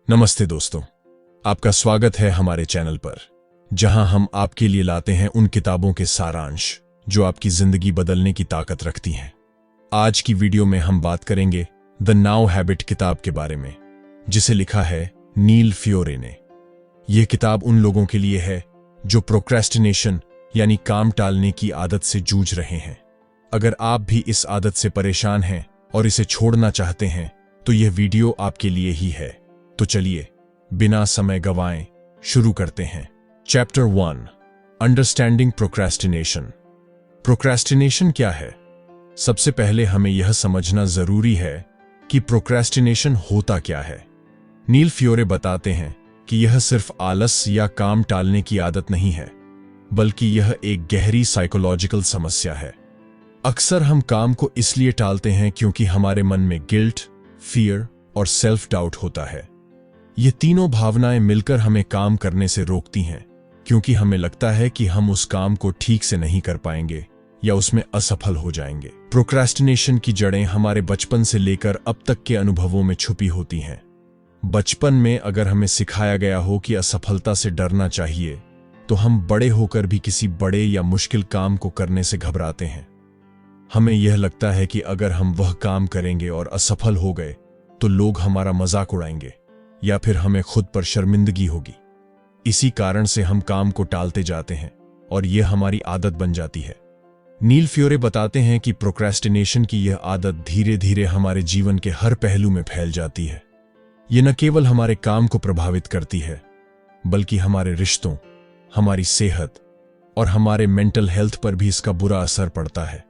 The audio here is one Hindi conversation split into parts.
नमस्ते दोस्तों, आपका स्वागत है हमारे चैनल पर, जहां हम आपके लिए लाते हैं उन किताबों के सारांश जो आपकी जिंदगी बदलने की ताकत रखती हैं। आज की वीडियो में हम बात करेंगे द नाउ हैबिट किताब के बारे में, जिसे लिखा है नील फियोरे ने। यह किताब उन लोगों के लिए है जो प्रोक्रेस्टिनेशन यानी काम टालने की आदत से जूझ रहे हैं। अगर आप भी इस आदत से परेशान हैं और इसे छोड़ना चाहते हैं तो यह वीडियो आपके लिए ही है। तो चलिए बिना समय गवाएं शुरू करते हैं। Chapter 1, understanding procrastination. प्रोक्रेस्टिनेशन क्या है? सबसे पहले हमें यह समझना जरूरी है कि प्रोक्रेस्टिनेशन होता क्या है। नील फियोरे बताते हैं कि यह सिर्फ आलस या काम टालने की आदत नहीं है, बल्कि यह एक गहरी साइकोलॉजिकल समस्या है। अक्सर हम काम को इसलिए टालते हैं क्योंकि हमारे मन में गिल्ट, फियर और सेल्फ डाउट होता है। ये तीनों भावनाएं मिलकर हमें काम करने से रोकती हैं, क्योंकि हमें लगता है कि हम उस काम को ठीक से नहीं कर पाएंगे या उसमें असफल हो जाएंगे। प्रोक्रेस्टिनेशन की जड़ें हमारे बचपन से लेकर अब तक के अनुभवों में छुपी होती हैं। बचपन में अगर हमें सिखाया गया हो कि असफलता से डरना चाहिए, तो हम बड़े होकर भी किसी बड़े या मुश्किल काम को करने से घबराते हैं। हमें यह लगता है कि अगर हम वह काम करेंगे और असफल हो गए तो लोग हमारा मजाक उड़ाएंगे या फिर हमें खुद पर शर्मिंदगी होगी। इसी कारण से हम काम को टालते जाते हैं और यह हमारी आदत बन जाती है। नील फियोरे बताते हैं कि प्रोक्रेस्टिनेशन की यह आदत धीरे धीरे हमारे जीवन के हर पहलू में फैल जाती है। यह न केवल हमारे काम को प्रभावित करती है, बल्कि हमारे रिश्तों, हमारी सेहत और हमारे मेंटल हेल्थ पर भी इसका बुरा असर पड़ता है।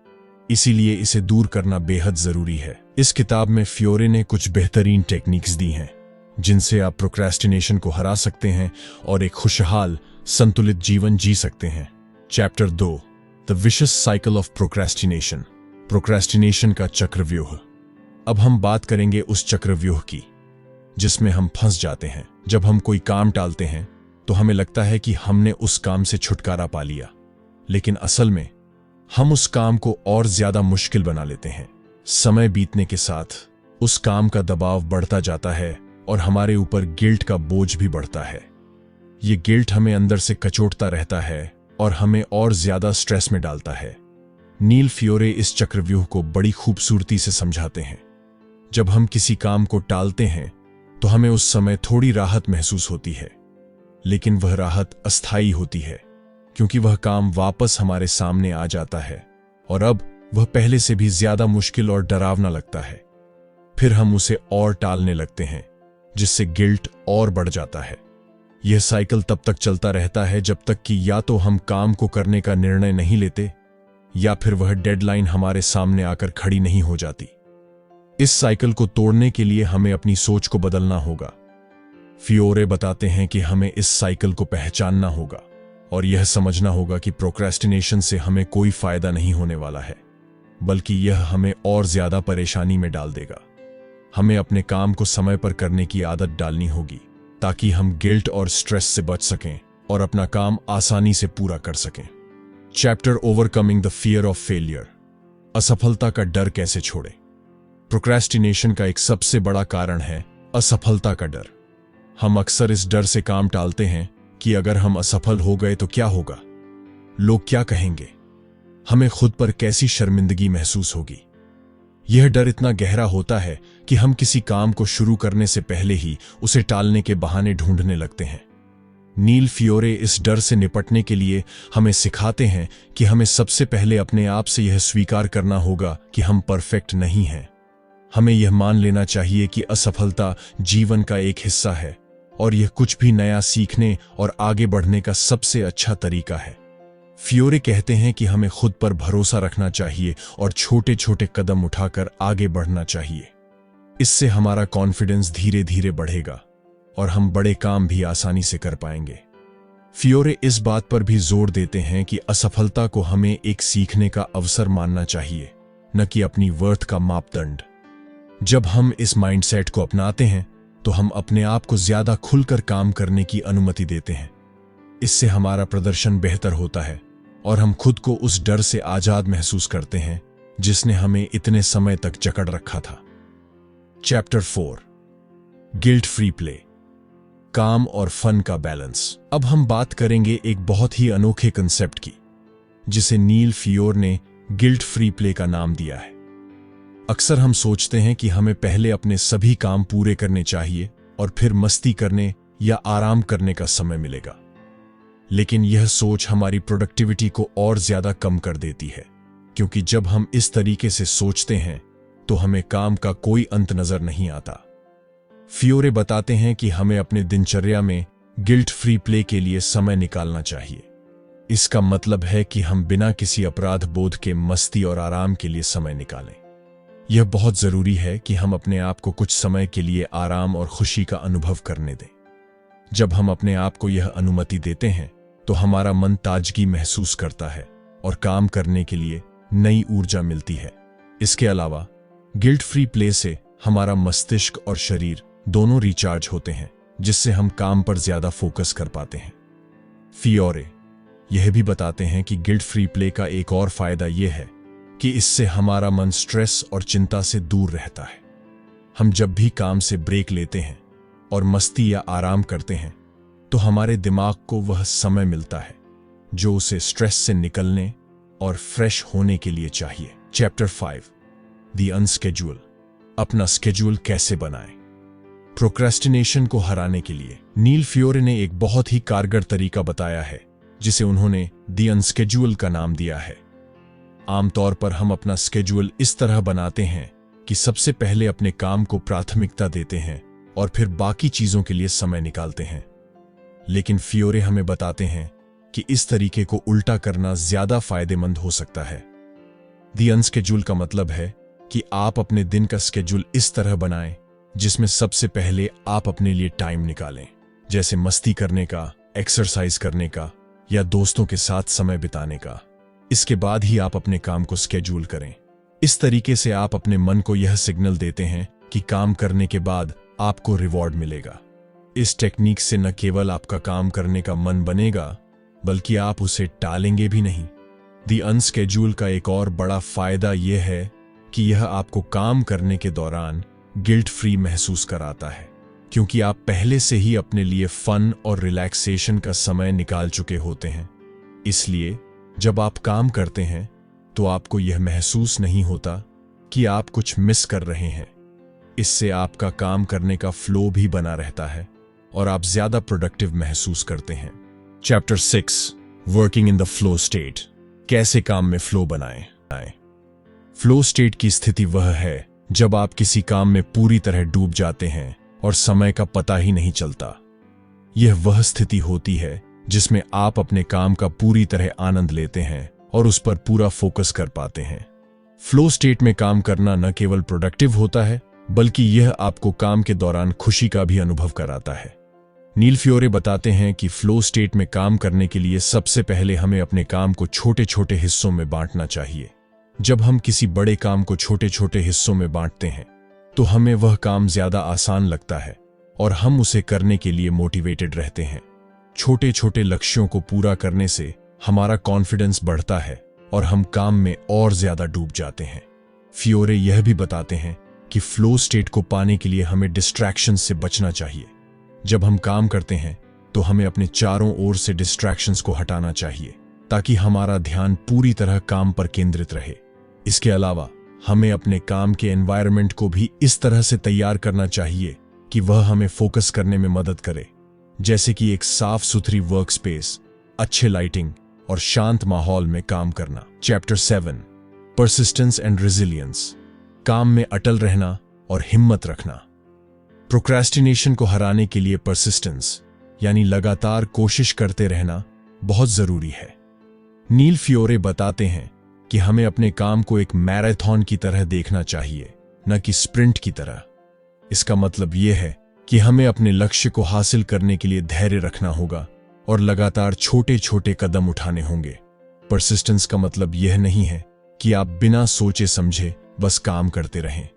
इसीलिए इसे दूर करना बेहद जरूरी है। इस किताब में फियोरे ने कुछ बेहतरीन टेक्निक्स दी हैं जिनसे आप प्रोक्रेस्टिनेशन को हरा सकते हैं और एक खुशहाल, संतुलित जीवन जी सकते हैं। Chapter 2, the vicious cycle of procrastination. Procrastination का चक्रव्यूह। अब हम बात करेंगे उस चक्रव्यूह की जिसमें हम फंस जाते हैं। जब हम कोई काम टालते हैं तो हमें लगता है कि हमने उस काम से छुटकारा पा लिया, लेकिन असल में हम उस काम को और ज्यादा मुश्किल बना लेते हैं। समय बीतने के साथ उस काम का दबाव बढ़ता जाता है और हमारे ऊपर गिल्ट का बोझ भी बढ़ता है। ये गिल्ट हमें अंदर से कचोटता रहता है और हमें और ज्यादा स्ट्रेस में डालता है। नील फियोरे इस चक्रव्यूह को बड़ी खूबसूरती से समझाते हैं। जब हम किसी काम को टालते हैं तो हमें उस समय थोड़ी राहत महसूस होती है, लेकिन वह राहत अस्थायी होती है, क्योंकि वह काम वापस हमारे सामने आ जाता है और अब वह पहले से भी ज्यादा मुश्किल और डरावना लगता है। फिर हम उसे और टालने लगते हैं, जिससे गिल्ट और बढ़ जाता है। यह साइकिल तब तक चलता रहता है जब तक कि या तो हम काम को करने का निर्णय नहीं लेते या फिर वह डेडलाइन हमारे सामने आकर खड़ी नहीं हो जाती। इस साइकिल को तोड़ने के लिए हमें अपनी सोच को बदलना होगा। फियोरे बताते हैं कि हमें इस साइकिल को पहचानना होगा और यह समझना होगा कि प्रोक्रेस्टिनेशन से हमें कोई फायदा नहीं होने वाला है, बल्कि यह हमें और ज्यादा परेशानी में डाल देगा। हमें अपने काम को समय पर करने की आदत डालनी होगी ताकि हम गिल्ट और स्ट्रेस से बच सकें और अपना काम आसानी से पूरा कर सकें। Chapter overcoming the fear of failure. असफलता का डर कैसे छोड़ें? प्रोक्रेस्टिनेशन का एक सबसे बड़ा कारण है असफलता का डर। हम अक्सर इस डर से काम टालते हैं कि अगर हम असफल हो गए तो क्या होगा, लोग क्या कहेंगे, हमें खुद पर कैसी शर्मिंदगी महसूस होगी। यह डर इतना गहरा होता है कि हम किसी काम को शुरू करने से पहले ही उसे टालने के बहाने ढूंढने लगते हैं। नील फियोरे इस डर से निपटने के लिए हमें सिखाते हैं कि हमें सबसे पहले अपने आप से यह स्वीकार करना होगा कि हम परफेक्ट नहीं हैं। हमें यह मान लेना चाहिए कि असफलता जीवन का एक हिस्सा है और यह कुछ भी नया सीखने और आगे बढ़ने का सबसे अच्छा तरीका है। फियोरे कहते हैं कि हमें खुद पर भरोसा रखना चाहिए और छोटे छोटे कदम उठाकर आगे बढ़ना चाहिए। इससे हमारा कॉन्फिडेंस धीरे धीरे बढ़ेगा और हम बड़े काम भी आसानी से कर पाएंगे। फियोरे इस बात पर भी जोर देते हैं कि असफलता को हमें एक सीखने का अवसर मानना चाहिए, न कि अपनी वर्थ का मापदंड। जब हम इस माइंडसेट को अपनाते हैं तो हम अपने आप को ज्यादा खुलकर काम करने की अनुमति देते हैं। इससे हमारा प्रदर्शन बेहतर होता है और हम खुद को उस डर से आजाद महसूस करते हैं जिसने हमें इतने समय तक जकड़ रखा था। Chapter 4, guilt free play. काम और फन का बैलेंस। अब हम बात करेंगे एक बहुत ही अनोखे कंसेप्ट की, जिसे नील फियोरे ने गिल्ट फ्री प्ले का नाम दिया है। अक्सर हम सोचते हैं कि हमें पहले अपने सभी काम पूरे करने चाहिए और फिर मस्ती करने या आराम करने का समय मिलेगा। लेकिन यह सोच हमारी प्रोडक्टिविटी को और ज्यादा कम कर देती है, क्योंकि जब हम इस तरीके से सोचते हैं तो हमें काम का कोई अंत नजर नहीं आता। फियोरे बताते हैं कि हमें अपने दिनचर्या में गिल्ट फ्री प्ले के लिए समय निकालना चाहिए। इसका मतलब है कि हम बिना किसी अपराध बोध के मस्ती और आराम के लिए समय निकालें। यह बहुत जरूरी है कि हम अपने आप को कुछ समय के लिए आराम और खुशी का अनुभव करने दें। जब हम अपने आप को यह अनुमति देते हैं तो हमारा मन ताजगी महसूस करता है और काम करने के लिए नई ऊर्जा मिलती है। इसके अलावा गिल्ट फ्री प्ले से हमारा मस्तिष्क और शरीर दोनों रिचार्ज होते हैं, जिससे हम काम पर ज्यादा फोकस कर पाते हैं। फियोरे यह भी बताते हैं कि गिल्ट फ्री प्ले का एक और फायदा यह है कि इससे हमारा मन स्ट्रेस और चिंता से दूर रहता है। हम जब भी काम से ब्रेक लेते हैं और मस्ती या आराम करते हैं तो हमारे दिमाग को वह समय मिलता है जो उसे स्ट्रेस से निकलने और फ्रेश होने के लिए चाहिए। चैप्टर 5 द अनस्केड्यूल, अपना स्केड्यूल कैसे बनाएं। प्रोक्रेस्टिनेशन को हराने के लिए नील फियोरे ने एक बहुत ही कारगर तरीका बताया है, जिसे उन्होंने द अनस्केड्यूल का नाम दिया है। आमतौर पर हम अपना स्केड्यूल इस तरह बनाते हैं कि सबसे पहले अपने काम को प्राथमिकता देते हैं और फिर बाकी चीजों के लिए समय निकालते हैं। लेकिन फियोरे हमें बताते हैं कि इस तरीके को उल्टा करना ज्यादा फायदेमंद हो सकता है। द अनस्केड्यूल का मतलब है कि आप अपने दिन का स्केड्यूल इस तरह बनाएं जिसमें सबसे पहले आप अपने लिए टाइम निकालें, जैसे मस्ती करने का, एक्सरसाइज करने का या दोस्तों के साथ समय बिताने का। इसके बाद ही आप अपने काम को स्केड्यूल करें। इस तरीके से आप अपने मन को यह सिग्नल देते हैं कि काम करने के बाद आपको रिवॉर्ड मिलेगा। इस टेक्निक से न केवल आपका काम करने का मन बनेगा, बल्कि आप उसे टालेंगे भी नहीं। द अनस्केड्यूल का एक और बड़ा फायदा यह है कि यह आपको काम करने के दौरान गिल्ट फ्री महसूस कराता है, क्योंकि आप पहले से ही अपने लिए फन और रिलैक्सेशन का समय निकाल चुके होते हैं। इसलिए जब आप काम करते हैं तो आपको यह महसूस नहीं होता कि आप कुछ मिस कर रहे हैं। इससे आपका काम करने का फ्लो भी बना रहता है और आप ज्यादा प्रोडक्टिव महसूस करते हैं। Chapter 6 working in the flow state, कैसे काम में फ्लो बनाएं। फ्लो स्टेट की स्थिति वह है जब आप किसी काम में पूरी तरह डूब जाते हैं और समय का पता ही नहीं चलता। यह वह स्थिति होती है जिसमें आप अपने काम का पूरी तरह आनंद लेते हैं और उस पर पूरा फोकस कर पाते हैं। फ्लो स्टेट में काम करना न केवल प्रोडक्टिव होता है, बल्कि यह आपको काम के दौरान खुशी का भी अनुभव कराता है। नील फियोरे बताते हैं कि फ्लो स्टेट में काम करने के लिए सबसे पहले हमें अपने काम को छोटे छोटे हिस्सों में बांटना चाहिए। जब हम किसी बड़े काम को छोटे छोटे हिस्सों में बांटते हैं तो हमें वह काम ज्यादा आसान लगता है और हम उसे करने के लिए मोटिवेटेड रहते हैं। छोटे छोटे लक्ष्यों को पूरा करने से हमारा कॉन्फिडेंस बढ़ता है और हम काम में और ज्यादा डूब जाते हैं। फियोरे यह भी बताते हैं कि फ्लो स्टेट को पाने के लिए हमें डिस्ट्रैक्शंस से बचना चाहिए। जब हम काम करते हैं तो हमें अपने चारों ओर से डिस्ट्रैक्शंस को हटाना चाहिए, ताकि हमारा ध्यान पूरी तरह काम पर केंद्रित रहे। इसके अलावा हमें अपने काम के एनवायरनमेंट को भी इस तरह से तैयार करना चाहिए कि वह हमें फोकस करने में मदद करे, जैसे कि एक साफ सुथरी वर्क स्पेस, अच्छे लाइटिंग और शांत माहौल में काम करना। चैप्टर 7 परसिस्टेंस एंड रेजिलियंस, काम में अटल रहना और हिम्मत रखना। प्रोक्रेस्टिनेशन को हराने के लिए परसिस्टेंस यानी लगातार कोशिश करते रहना बहुत जरूरी है। नील फियोरे बताते हैं कि हमें अपने काम को एक मैराथन की तरह देखना चाहिए, न कि स्प्रिंट की तरह। इसका मतलब यह है कि हमें अपने लक्ष्य को हासिल करने के लिए धैर्य रखना होगा और लगातार छोटे छोटे कदम उठाने होंगे। परसिस्टेंस का मतलब यह नहीं है कि आप बिना सोचे समझे बस काम करते रहें।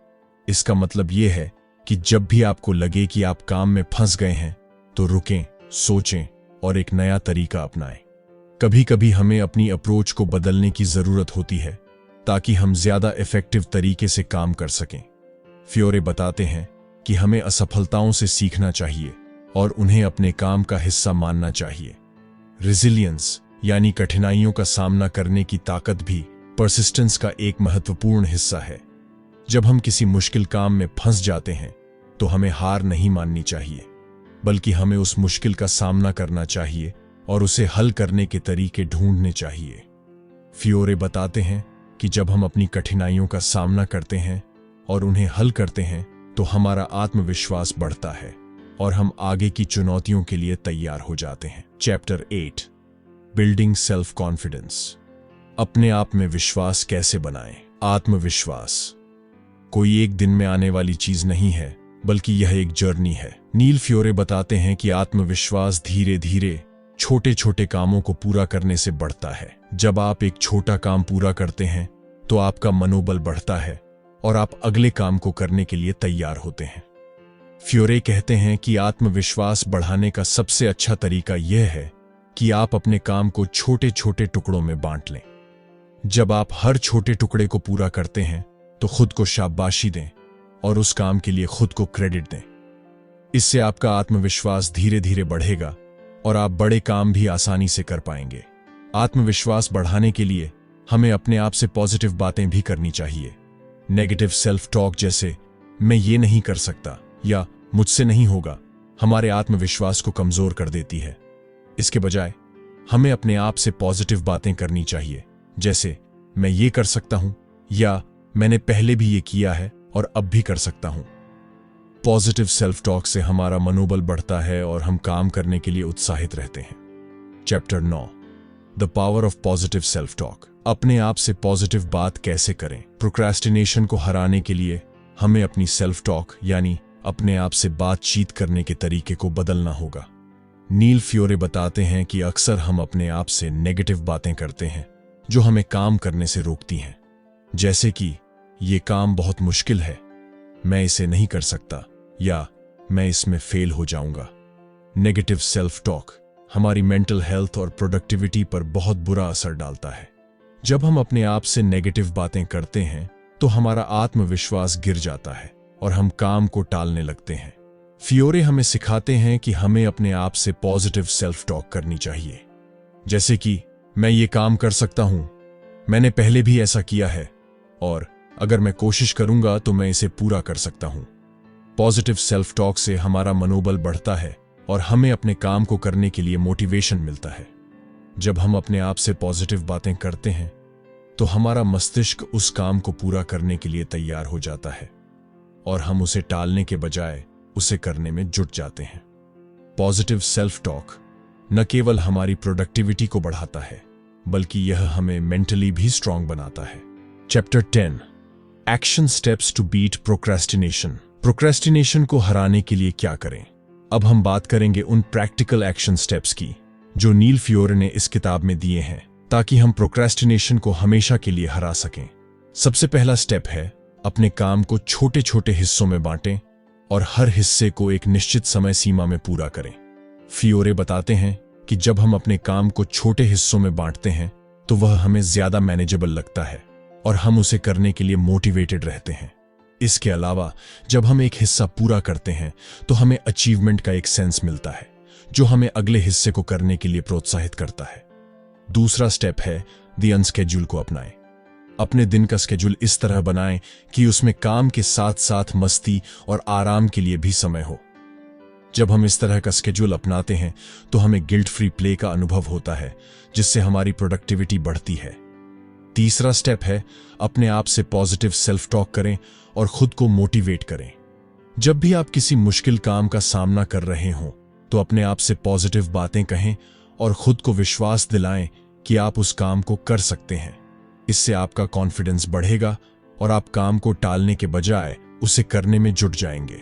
इसका मतलब यह है कि जब भी आपको लगे कि आप काम में फंस गए हैं तो रुकें, सोचें और एक नया तरीका अपनाएं। कभी कभी हमें अपनी अप्रोच को बदलने की जरूरत होती है ताकि हम ज्यादा इफेक्टिव तरीके से काम कर सकें। फियोरे बताते हैं कि हमें असफलताओं से सीखना चाहिए और उन्हें अपने काम का हिस्सा मानना चाहिए। रेजिलियंस यानी कठिनाइयों का सामना करने की ताकत भी परसिस्टेंस का एक महत्वपूर्ण हिस्सा है। जब हम किसी मुश्किल काम में फंस जाते हैं तो हमें हार नहीं माननी चाहिए, बल्कि हमें उस मुश्किल का सामना करना चाहिए और उसे हल करने के तरीके ढूंढने चाहिए। फियोरे बताते हैं कि जब हम अपनी कठिनाइयों का सामना करते हैं और उन्हें हल करते हैं तो हमारा आत्मविश्वास बढ़ता है और हम आगे की चुनौतियों के लिए तैयार हो जाते हैं। Chapter 8 building self confidence. अपने आप में विश्वास कैसे बनाएं? आत्मविश्वास कोई एक दिन में आने वाली चीज नहीं है, बल्कि यह एक जर्नी है। नील फियोरे बताते हैं कि आत्मविश्वास धीरे धीरे छोटे छोटे कामों को पूरा करने से बढ़ता है। जब आप एक छोटा काम पूरा करते हैं तो आपका मनोबल बढ़ता है और आप अगले काम को करने के लिए तैयार होते हैं। फियोरे कहते हैं कि आत्मविश्वास बढ़ाने का सबसे अच्छा तरीका यह है कि आप अपने काम को छोटे छोटे टुकड़ों में बांट लें। जब आप हर छोटे टुकड़े को पूरा करते हैं तो खुद को शाबाशी दें और उस काम के लिए खुद को क्रेडिट दें। इससे आपका आत्मविश्वास धीरे धीरे बढ़ेगा और आप बड़े काम भी आसानी से कर पाएंगे। आत्मविश्वास बढ़ाने के लिए हमें अपने आप से पॉजिटिव बातें भी करनी चाहिए। नेगेटिव सेल्फ टॉक जैसे मैं ये नहीं कर सकता या मुझसे नहीं होगा हमारे आत्मविश्वास को कमजोर कर देती है। इसके बजाय हमें अपने आप से पॉजिटिव बातें करनी चाहिए, जैसे मैं ये कर सकता हूं या मैंने पहले भी ये किया है और अब भी कर सकता हूं। पॉजिटिव सेल्फ टॉक से हमारा मनोबल बढ़ता है और हम काम करने के लिए उत्साहित रहते हैं। Chapter 9 the power of positive self talk. अपने आप से पॉजिटिव बात कैसे करें? प्रोक्रेस्टिनेशन को हराने के लिए हमें अपनी सेल्फ टॉक यानी अपने आप से बातचीत करने के तरीके को बदलना होगा। नील फियोरे बताते हैं कि अक्सर हम अपने आप से नेगेटिव बातें करते हैं जो हमें काम करने से रोकती हैं, जैसे कि ये काम बहुत मुश्किल है, मैं इसे नहीं कर सकता या मैं इसमें फेल हो जाऊंगा। नेगेटिव सेल्फ टॉक हमारी मेंटल हेल्थ और प्रोडक्टिविटी पर बहुत बुरा असर डालता है। जब हम अपने आप से नेगेटिव बातें करते हैं तो हमारा आत्मविश्वास गिर जाता है और हम काम को टालने लगते हैं। फियोरे हमें सिखाते हैं कि हमें अपने आप से पॉजिटिव सेल्फ टॉक करनी चाहिए, जैसे कि मैं ये काम कर सकता हूं, मैंने पहले भी ऐसा किया है और अगर मैं कोशिश करूंगा तो मैं इसे पूरा कर सकता हूं। पॉजिटिव सेल्फ टॉक से हमारा मनोबल बढ़ता है और हमें अपने काम को करने के लिए मोटिवेशन मिलता है। जब हम अपने आप से पॉजिटिव बातें करते हैं तो हमारा मस्तिष्क उस काम को पूरा करने के लिए तैयार हो जाता है और हम उसे टालने के बजाय उसे करने में जुट जाते हैं। पॉजिटिव सेल्फ टॉक न केवल हमारी प्रोडक्टिविटी को बढ़ाता है, बल्कि यह हमें मेंटली भी स्ट्रांग बनाता है। Chapter 10 action steps to beat procrastination. Procrastination को हराने के लिए क्या करें? अब हम बात करेंगे उन प्रैक्टिकल एक्शन स्टेप्स की जो नील फियोरे ने इस किताब में दिए हैं, ताकि हम प्रोक्रेस्टिनेशन को हमेशा के लिए हरा सकें। सबसे पहला स्टेप है अपने काम को छोटे छोटे हिस्सों में बांटें और हर हिस्से को एक निश्चित समय सीमा में पूरा करें। फियोरे बताते हैं कि जब हम अपने काम को छोटे हिस्सों में बांटते हैं तो वह हमें ज्यादा मैनेजेबल लगता है और हम उसे करने के लिए मोटिवेटेड रहते हैं। इसके अलावा जब हम एक हिस्सा पूरा करते हैं तो हमें अचीवमेंट का एक सेंस मिलता है जो हमें अगले हिस्से को करने के लिए प्रोत्साहित करता है। दूसरा स्टेप है द अनस्केड्यूल को अपनाएं। अपने दिन का स्केड्यूल इस तरह बनाएं कि उसमें काम के साथ साथ मस्ती और आराम के लिए भी समय हो। जब हम इस तरह का स्केड्यूल अपनाते हैं तो हमें गिल्ट फ्री प्ले का अनुभव होता है, जिससे हमारी प्रोडक्टिविटी बढ़ती है। तीसरा स्टेप है अपने आप से पॉजिटिव सेल्फ टॉक करें और खुद को मोटिवेट करें। जब भी आप किसी मुश्किल काम का सामना कर रहे हों तो अपने आप से पॉजिटिव बातें कहें और खुद को विश्वास दिलाएं कि आप उस काम को कर सकते हैं। इससे आपका कॉन्फिडेंस बढ़ेगा और आप काम को टालने के बजाय उसे करने में जुट जाएंगे।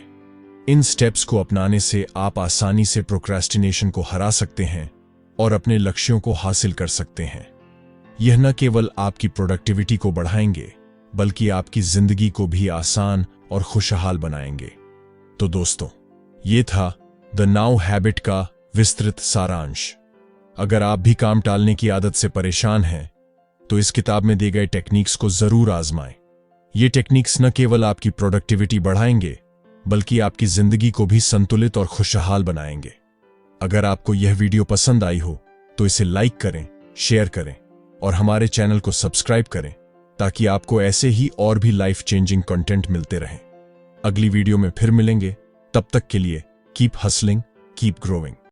इन स्टेप्स को अपनाने से आप आसानी से प्रोक्रेस्टिनेशन को हरा सकते हैं और अपने लक्ष्यों को हासिल कर सकते हैं। यह न केवल आपकी प्रोडक्टिविटी को बढ़ाएंगे, बल्कि आपकी जिंदगी को भी आसान और खुशहाल बनाएंगे। तो दोस्तों, ये था द नाउ हैबिट का विस्तृत सारांश। अगर आप भी काम टालने की आदत से परेशान हैं तो इस किताब में दिए गए टेक्निक्स को जरूर आजमाएं। ये टेक्निक्स न केवल आपकी प्रोडक्टिविटी बढ़ाएंगे, बल्कि आपकी जिंदगी को भी संतुलित और खुशहाल बनाएंगे। अगर आपको यह वीडियो पसंद आई हो तो इसे लाइक करें, शेयर करें और हमारे चैनल को सब्सक्राइब करें ताकि आपको ऐसे ही और भी लाइफ चेंजिंग कंटेंट मिलते रहें। अगली वीडियो में फिर मिलेंगे, तब तक के लिए कीप हसलिंग, कीप ग्रोइंग।